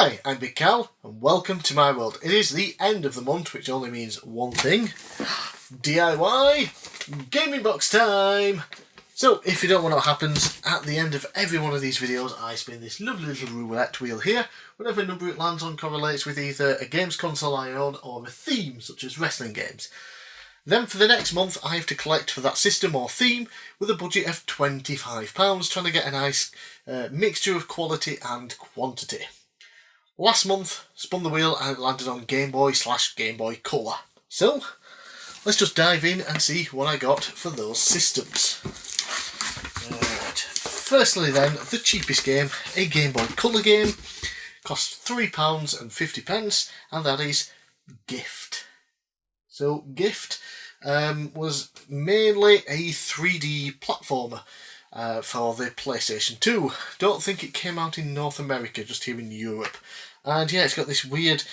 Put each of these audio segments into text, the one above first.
Hi, I'm bigcal, and welcome to my world. It is the end of the month, which only means one thing. DIY gaming box time! So, if you don't know what happens, at the end of every one of these videos, I spin this lovely little roulette wheel here. Whatever number it lands on correlates with either a games console I own or a theme, such as wrestling games. Then for the next month, I have to collect for that system or theme with a budget of £25, trying to get a nice mixture of quality and quantity. Last month, spun the wheel and it landed on Gameboy/Gameboy Colour. So, let's just dive in and see what I got for those systems. Right. Firstly then, the cheapest game, a Gameboy Colour game, costs £3.50, and that is Gift. So, Gift was mainly a 3D platformer for the PlayStation 2. Don't think it came out in North America, just here in Europe. And yeah, it's got this weird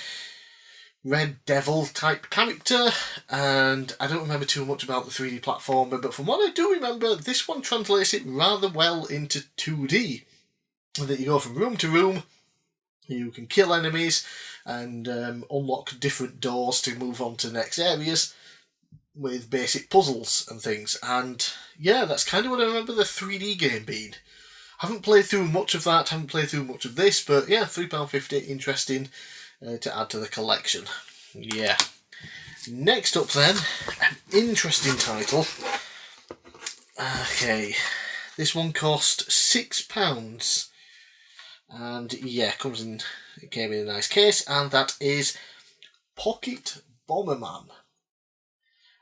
red devil type character, and I don't remember too much about the 3D platformer, but from what I do remember, this one translates it rather well into 2D. That you go from room to room, you can kill enemies, and unlock different doors to move on to the next areas with basic puzzles and things. And yeah, that's kind of what I remember the 3D game being. Haven't played through much of that, haven't played through much of this, but yeah, £3.50, interesting to add to the collection. Yeah. Next up then, an interesting title. Okay, this one cost £6. And yeah, it came in a nice case, and that is Pocket Bomberman.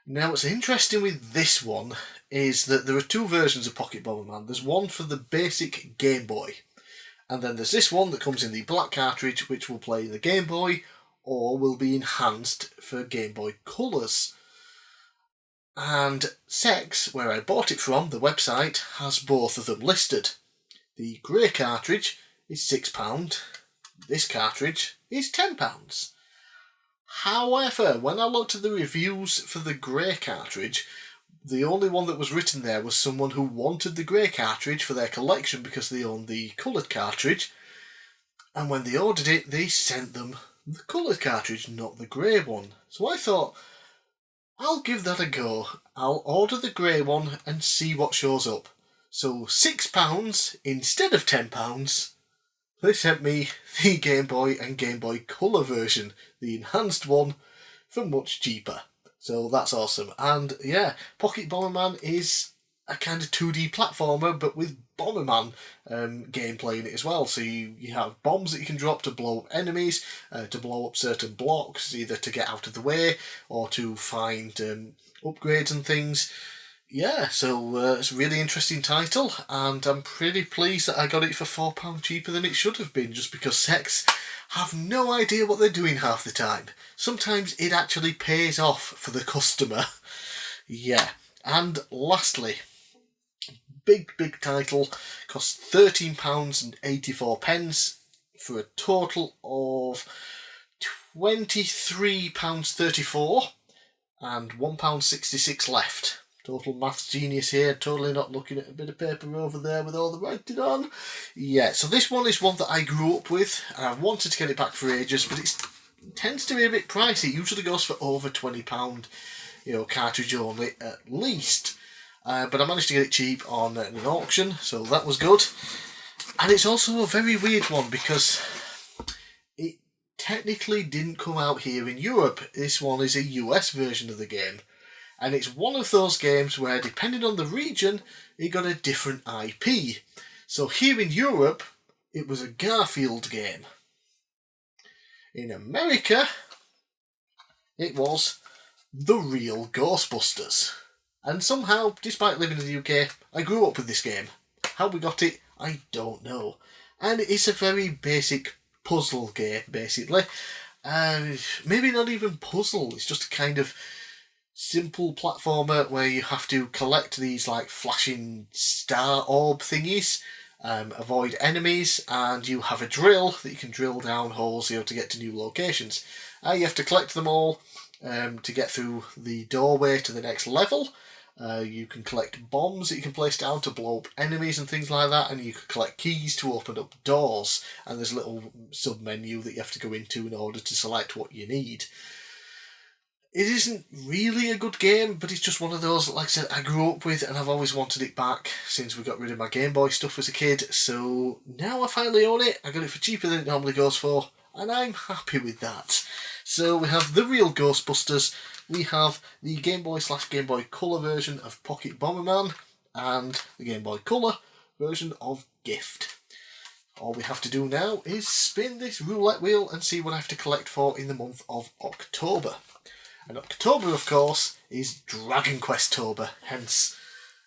Now, what's interesting with this one is that there are two versions of Pocket Bomberman. There's one for the basic Game Boy, and then there's this one that comes in the black cartridge, which will play the Game Boy, or will be enhanced for Game Boy Colours. And Sex, where I bought it from, the website, has both of them listed. The grey cartridge is £6, this cartridge is £10. However, when I looked at the reviews for the grey cartridge, the only one that was written there was someone who wanted the grey cartridge for their collection because they owned the coloured cartridge, and when they ordered it, they sent them the coloured cartridge, not the grey one. So I thought, I'll give that a go. I'll order the grey one and see what shows up. So £6 instead of £10, they sent me the Game Boy and Game Boy Colour version, the enhanced one, for much cheaper. So that's awesome. And yeah, Pocket Bomberman is a kind of 2D platformer, but with Bomberman gameplay in it as well. So you have bombs that you can drop to blow up enemies, to blow up certain blocks, either to get out of the way or to find upgrades and things. Yeah, so it's a really interesting title, and I'm pretty pleased that I got it for £4 cheaper than it should have been, just because Sex have no idea what they're doing half the time. Sometimes it actually pays off for the customer. Yeah, and lastly, big title, costs £13.84 for a total of £23.34 and £1.66 left. Total maths genius here, totally not looking at a bit of paper over there with all the writing on. Yeah, so this one is one that I grew up with, and I've wanted to get it back for ages, but it tends to be a bit pricey. It usually goes for over £20, cartridge only, at least. But I managed to get it cheap on an auction, so that was good. And it's also a very weird one, because it technically didn't come out here in Europe. This one is a US version of the game. And it's one of those games where, depending on the region, it got a different IP. So here in Europe, it was a Garfield game. In America, it was The Real Ghostbusters. And somehow, despite living in the UK, I grew up with this game. How we got it, I don't know. And it's a very basic puzzle game, basically. Maybe not even puzzle, it's just a kind of simple platformer where you have to collect these like flashing star orb thingies, avoid enemies, and you have a drill that you can drill down holes to get to new locations. You have to collect them all to get through the doorway to the next level, You can collect bombs that you can place down to blow up enemies and things like that, and you can collect keys to open up doors, and there's a little sub-menu that you have to go into in order to select what you need. It isn't really a good game, but it's just one of those, like I said, I grew up with, and I've always wanted it back since we got rid of my Game Boy stuff as a kid, so now I finally own it. I got it for cheaper than it normally goes for, and I'm happy with that. So we have the real Ghostbusters, we have the Game Boy / Game Boy Colour version of Pocket Bomberman, and the Game Boy Colour version of Gift. All we have to do now is spin this roulette wheel and see what I have to collect for in the month of October. And October, of course, is Dragon Quest-tober, hence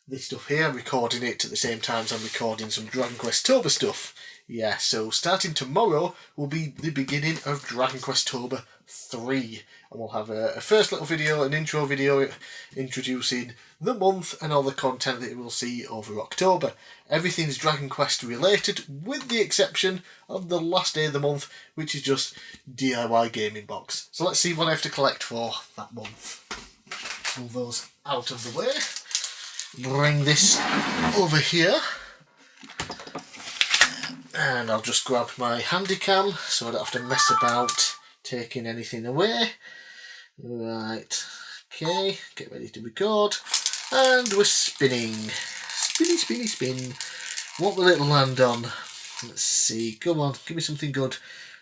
this stuff here. I'm recording it at the same time as I'm recording some Dragon Quest-tober stuff. Yeah, so starting tomorrow will be the beginning of Dragon Quest-tober 3. And we'll have a first little video, an intro video introducing the month and all the content that you will see over October. Everything's Dragon Quest related, with the exception of the last day of the month, which is just DIY gaming box. So let's see what I have to collect for that month. Move those out of the way. Bring this over here. And I'll just grab my handy cam so I don't have to mess about taking anything away. Right, okay, get ready to record. And we're spinning. Spinny, spinny, spin. What will it land on? Let's see. Come on, give me something good.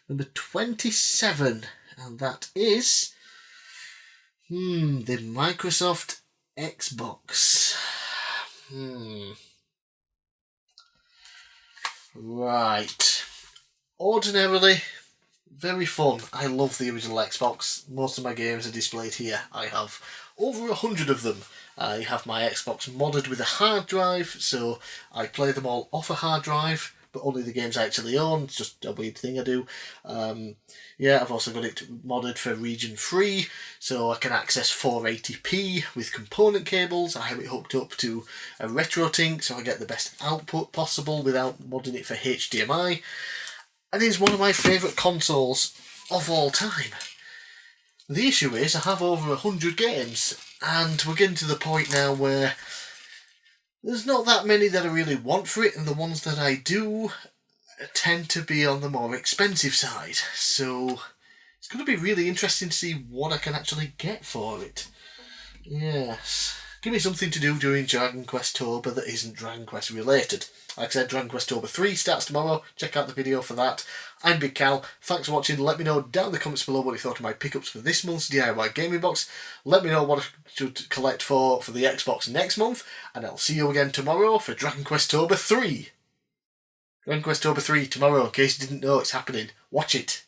Number 27. And that is the Microsoft Xbox. Right. Ordinarily, very fun. I love the original Xbox. Most of my games are displayed here. I have over 100 of them. I have my Xbox modded with a hard drive, so I play them all off a hard drive, but only the games I actually own. It's just a weird thing I do. Yeah, I've also got it modded for region 3, so I can access 480p with component cables. I have it hooked up to a RetroTink, so I get the best output possible without modding it for HDMI. And it's one of my favourite consoles of all time. The issue is I have over 100 games, and we're getting to the point now where there's not that many that I really want for it, and the ones that I do tend to be on the more expensive side. So it's going to be really interesting to see what I can actually get for it. Yes. Give me something to do during Dragon Quest-tober that isn't Dragon Quest related. Like I said, Dragon Quest-tober 3 starts tomorrow. Check out the video for that. I'm Big Cal. Thanks for watching. Let me know down in the comments below what you thought of my pickups for this month's DIY gaming box. Let me know what I should collect for the Xbox next month. And I'll see you again tomorrow for Dragon Quest-tober 3. Dragon Quest-tober 3 tomorrow, in case you didn't know it's happening. Watch it.